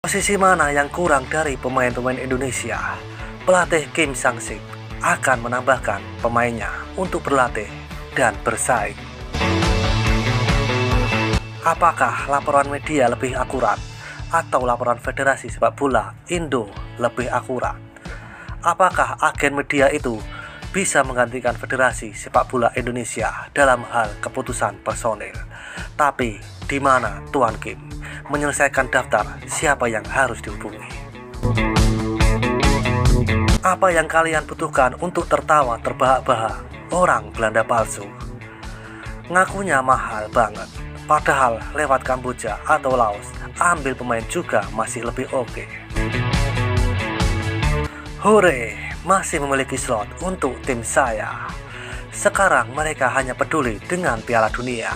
Posisi mana yang kurang dari pemain-pemain Indonesia? Pelatih Kim Sang-sik akan menambahkan pemainnya untuk berlatih dan bersaing. Apakah laporan media lebih akurat atau laporan Federasi Sepak Bola Indo lebih akurat? Apakah agen media itu bisa menggantikan Federasi Sepak Bola Indonesia dalam hal keputusan personil? Tapi di mana Tuan Kim menyelesaikan daftar siapa yang harus dihubungi? Apa yang kalian butuhkan untuk tertawa terbahak-bahak orang Belanda palsu? Ngakunya mahal banget, padahal lewat Kamboja atau Laos ambil pemain juga masih lebih oke. Hore, masih memiliki slot untuk tim saya. Sekarang mereka hanya peduli dengan Piala Dunia.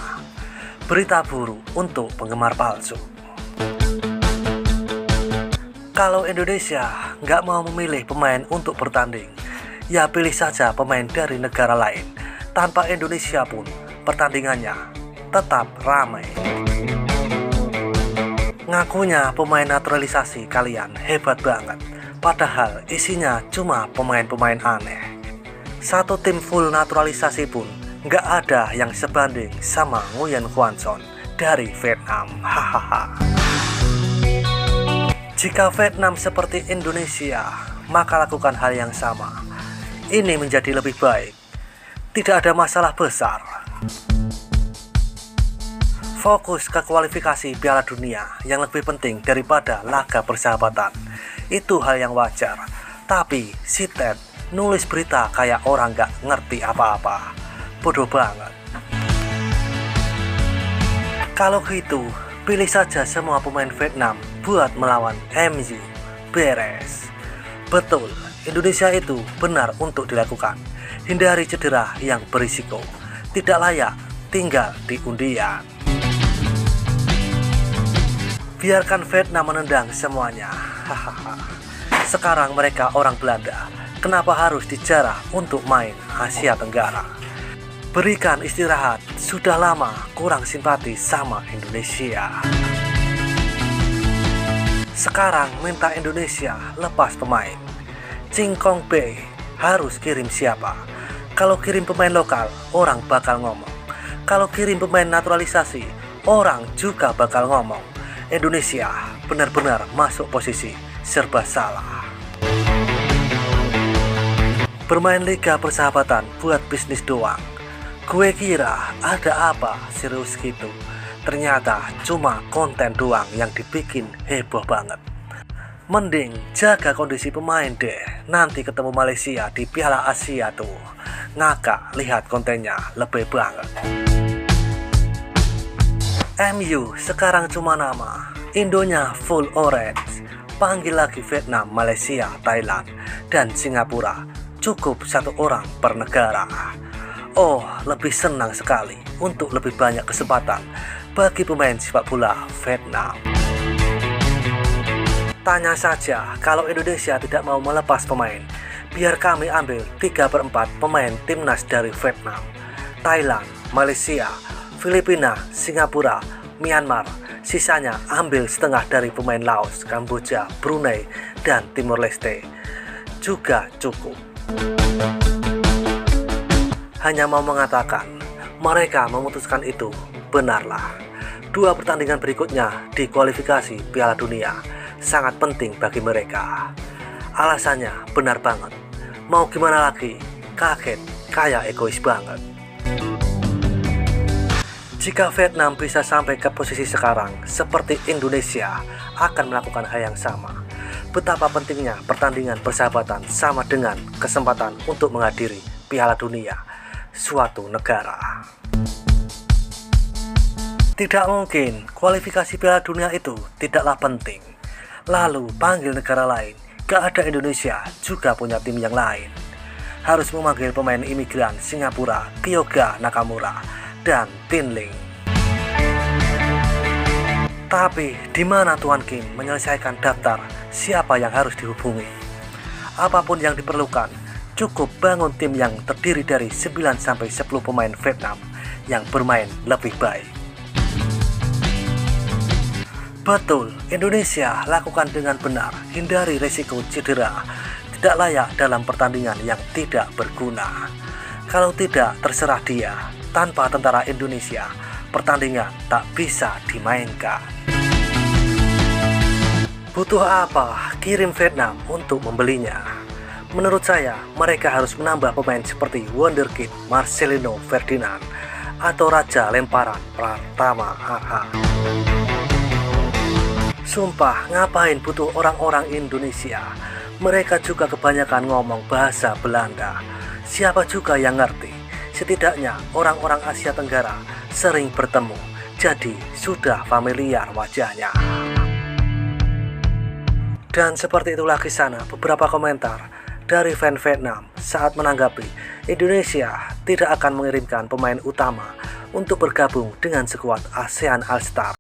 Berita buruk untuk penggemar palsu. Kalau Indonesia nggak mau memilih pemain untuk bertanding, ya pilih saja pemain dari negara lain. Tanpa Indonesia pun pertandingannya tetap ramai. Ngakunya pemain naturalisasi kalian hebat banget, padahal isinya cuma pemain-pemain aneh. Satu tim full naturalisasi pun nggak ada yang sebanding sama Nguyen Xuan Son dari Vietnam. Hahaha. Jika Vietnam seperti Indonesia, maka lakukan hal yang sama. Ini menjadi lebih baik. Tidak ada masalah besar. Fokus ke kualifikasi Piala Dunia yang lebih penting daripada laga persahabatan. Itu hal yang wajar. Tapi si Ted nulis berita kayak orang gak ngerti apa-apa. Bodoh banget. Kalau gitu, pilih saja semua pemain Vietnam buat melawan MU. Beres. Betul, Indonesia itu benar untuk dilakukan. Hindari cedera yang berisiko. Tidak layak tinggal di undian. Biarkan Vietnam menendang semuanya. Hahaha. Sekarang mereka orang Belanda. Kenapa harus dijarah untuk main Asia Tenggara? Berikan istirahat. Sudah lama kurang simpati sama Indonesia. Sekarang minta Indonesia lepas pemain. Ching Kong Bei harus kirim siapa? Kalau kirim pemain lokal, orang bakal ngomong. Kalau kirim pemain naturalisasi, orang juga bakal ngomong. Indonesia benar-benar masuk posisi serba salah. Bermain liga persahabatan buat bisnis doang. Gue kira ada apa serius gitu. Ternyata cuma konten doang yang dibikin heboh banget. Mending jaga kondisi pemain deh. Nanti ketemu Malaysia di Piala Asia tuh. Ngakak lihat kontennya lebih banget. MU sekarang cuma nama, Indonya full orange. Panggil lagi Vietnam, Malaysia, Thailand, dan Singapura. Cukup satu orang per negara. Oh, lebih senang sekali untuk lebih banyak kesempatan bagi pemain sepak bola Vietnam. Tanya saja, kalau Indonesia tidak mau melepas pemain, biar kami ambil 3/4 pemain timnas dari Vietnam, Thailand, Malaysia, Filipina, Singapura, Myanmar. Sisanya ambil setengah dari pemain Laos, Kamboja, Brunei, dan Timor Leste. Juga cukup. Hanya mau mengatakan, mereka memutuskan itu, benarlah. 2 pertandingan berikutnya di kualifikasi Piala Dunia sangat penting bagi mereka. Alasannya benar banget. Mau gimana lagi? Kaget, kayak egois banget. Jika Vietnam bisa sampai ke posisi sekarang, seperti Indonesia akan melakukan hal yang sama. Betapa pentingnya pertandingan persahabatan sama dengan kesempatan untuk menghadiri Piala Dunia suatu negara. Tidak mungkin kualifikasi Piala Dunia itu tidaklah penting. Lalu panggil negara lain. Gak ada Indonesia juga punya tim yang lain. Harus memanggil pemain imigran Singapura, Kyoga Nakamura, dan Tin Ling. Tapi di mana Tuan Kim menyelesaikan daftar siapa yang harus dihubungi? Apapun yang diperlukan, cukup bangun tim yang terdiri dari 9-10 pemain Vietnam yang bermain lebih baik. Betul, Indonesia lakukan dengan benar, hindari resiko cedera, tidak layak dalam pertandingan yang tidak berguna. Kalau tidak, terserah dia, tanpa tentara Indonesia, pertandingan tak bisa dimainkan. Butuh apa? Kirim Vietnam untuk membelinya. Menurut saya, mereka harus menambah pemain seperti Wonderkid Marcelino Ferdinand atau Raja Lemparan Pratama AA. Sumpah, ngapain butuh orang-orang Indonesia? Mereka juga kebanyakan ngomong bahasa Belanda. Siapa juga yang ngerti? Setidaknya orang-orang Asia Tenggara sering bertemu, jadi sudah familiar wajahnya. Dan seperti itulah kisahnya beberapa komentar dari fan Vietnam saat menanggapi Indonesia tidak akan mengirimkan pemain utama untuk bergabung dengan skuad ASEAN All Star.